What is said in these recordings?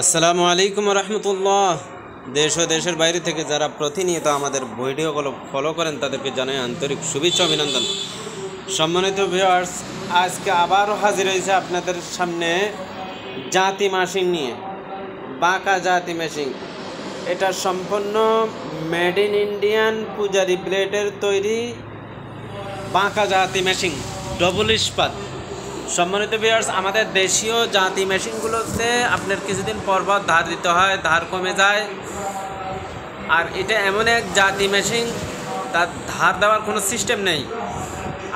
আসসালামু আলাইকুম রহমতুল্লাহ। দেশ ও দেশের বাইরে থেকে যারা প্রতিনিয়ত আমাদের ভিডিওগুলো ফলো করেন তাদেরকে জানাই আন্তরিক শুভেচ্ছা অভিনন্দন। সম্মানিত ভিউয়ার্স, আজকে আবারও হাজির হয়েছে আপনাদের সামনে জাতি মেশিন নিয়ে। বাঁকা জাতি মেশিন, এটা সম্পূর্ণ মেড ইন ইন্ডিয়ান পূজারি প্লেটের তৈরি বাঁকা জাতি মেশিন, ডবল ইস্পাত। সম্মানিত ভিউয়ার্স, আমাদের দেশীয় জাতি মেশিনগুলোতে আপনার কিছুদিন পর পর ধার দিতে হয়, ধার কমে যায়। আর এটা এমন এক জাতি মেশিন, তার ধার দেওয়ার কোনো সিস্টেম নেই।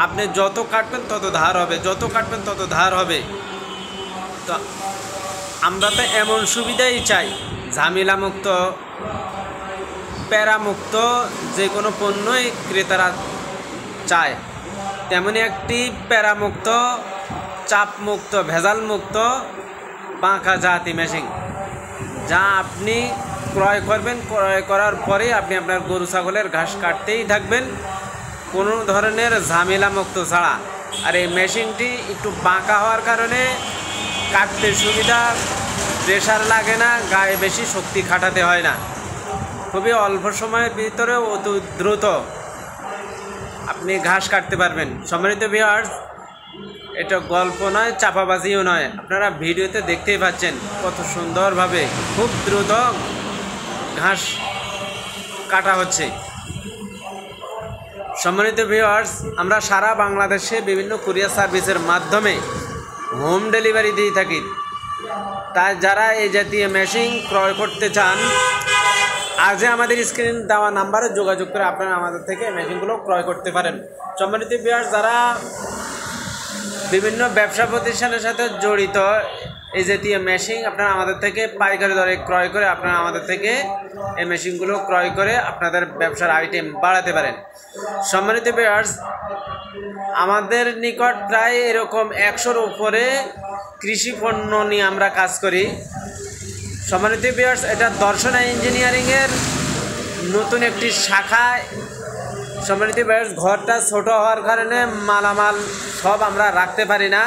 আপনি যত কাটবেন তত ধার হবে, যত কাটবেন তত ধার হবে। তো আমরা তো এমন সুবিধাই চাই, ঝামেলামুক্ত প্যারামুক্ত যে কোনো পণ্যই ক্রেতারা চায়। তেমনি একটি প্যারামুক্ত, চাপমুক্ত, ভেজালমুক্ত বাঁকা জাতি মেশিন, যা আপনি ক্রয় করবেন। ক্রয় করার পরে আপনি আপনার গরু ছাগলের ঘাস কাটতেই থাকবেন, কোনো ধরনের ঝামেলামুক্ত ছাড়া। আর এই মেশিনটি একটু বাঁকা হওয়ার কারণে কাটতে সুবিধা, প্রেশার লাগে না, গায়ে বেশি শক্তি খাটাতে হয় না। খুবই অল্প সময়ের ভিতরে অতি দ্রুত আপনি ঘাস কাটতে পারবেন। সম্মানিত ভিউয়ার্স, এটা গল্প নয়, চাপাবাজিও নয়। আপনারা ভিডিওতে দেখতেই পাচ্ছেন কত সুন্দরভাবে খুব দ্রুত ঘাস কাটা হচ্ছে। সম্মানিত ভিউয়ার্স, আমরা সারা বাংলাদেশে বিভিন্ন কুরিয়ার সার্ভিসের মাধ্যমে হোম ডেলিভারি দিয়ে থাকি। তাই যারা এই জাতীয় মেশিন ক্রয় করতে চান, আজ আমাদের স্ক্রিন দেওয়া নাম্বারে যোগাযোগ করে আপনারা আমাদের থেকে মেশিনগুলো ক্রয় করতে পারেন। সম্মানিত ভিউয়ার্স, যারা বিভিন্ন ব্যবসা প্রতিষ্ঠানের সাথে জড়িত, এই জাতীয় মেশিন আপনারা আমাদের থেকে পাইকারি দরে ক্রয় করে আপনারা আমাদের থেকে এই মেশিনগুলো ক্রয় করে আপনাদের ব্যবসার আইটেম বাড়াতে পারেন। সম্মানিত ভিউয়ার্স, আমাদের নিকট প্রায় এরকম 100-র উপরে কৃষি পণ্য নিয়ে আমরা কাজ করি। সম্মানিত ভিউয়ার্স, এটা দর্শনা ইঞ্জিনিয়ারিংয়ের নতুন একটি শাখা। সম্মানিত ভিউয়ার্স, ঘরটা ছোট হওয়ার কারণে মালামাল সব আমরা রাখতে পারি না,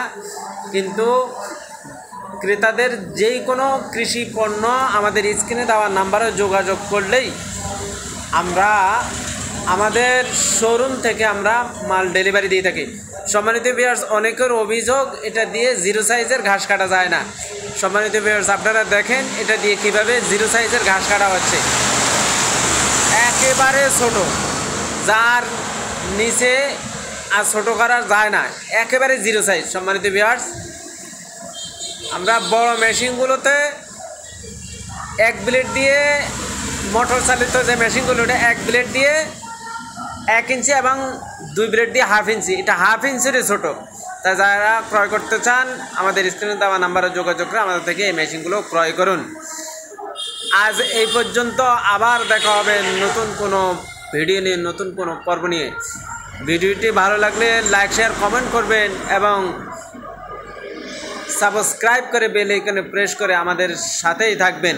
কিন্তু ক্রেতাদের যেই কোনো কৃষি পণ্য আমাদের স্ক্রিনে দেওয়া নাম্বারে যোগাযোগ করলেই আমরা আমাদের শোরুম থেকে আমরা মাল ডেলিভারি দিয়ে থাকি। সম্মানিত ভিউয়ার্স, অনেকের অভিযোগ এটা দিয়ে 0 সাইজের ঘাস কাটা যায় না। সম্মানিত ভিউয়ার্স, আপনারা দেখেন এটা দিয়ে কিভাবে 0 সাইজের ঘাস কাটা হচ্ছে। একেবারে ছোট, যার নিচে আর ছোট করা যায় না, একেবারে 0 সাইজ। সম্মানিত ভিউয়ার্স, আমরা বড় মেশিনগুলোতে 1 ব্লেড দিয়ে, মোটর চালিত যে মেশিনগুলো, ওটা 1 ব্লেড দিয়ে 1 ইঞ্চি এবং 2 ব্লেড দিয়ে 1/2 ইঞ্চি, এটা 1/2 ইঞ্চিরই ছোটো। তাই যারা ক্রয় করতে চান আমাদের স্ক্রিনে দেওয়া নাম্বারে যোগাযোগ করে আমাদের থেকে এই মেশিনগুলো ক্রয় করুন। আজ এই পর্যন্ত, আবার দেখা হবে নতুন কোনো ভিডিও নিয়ে, নতুন কোনো পর্ব নিয়ে। ভিডিওটি ভালো লাগলে লাইক, শেয়ার, কমেন্ট করবেন এবং সাবস্ক্রাইব করে বেল আইকনে প্রেস করে আমাদের সাথেই থাকবেন।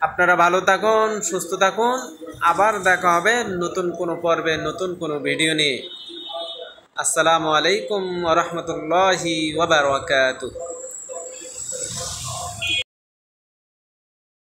আপনারা ভালো থাকুন, সুস্থ থাকুন। আবার দেখা হবে নতুন কোনো পর্বে, নতুন কোনো ভিডিও নিয়ে। আসসালামু আলাইকুম ওয়া রাহমাতুল্লাহি ওয়া বারাকাতুহু।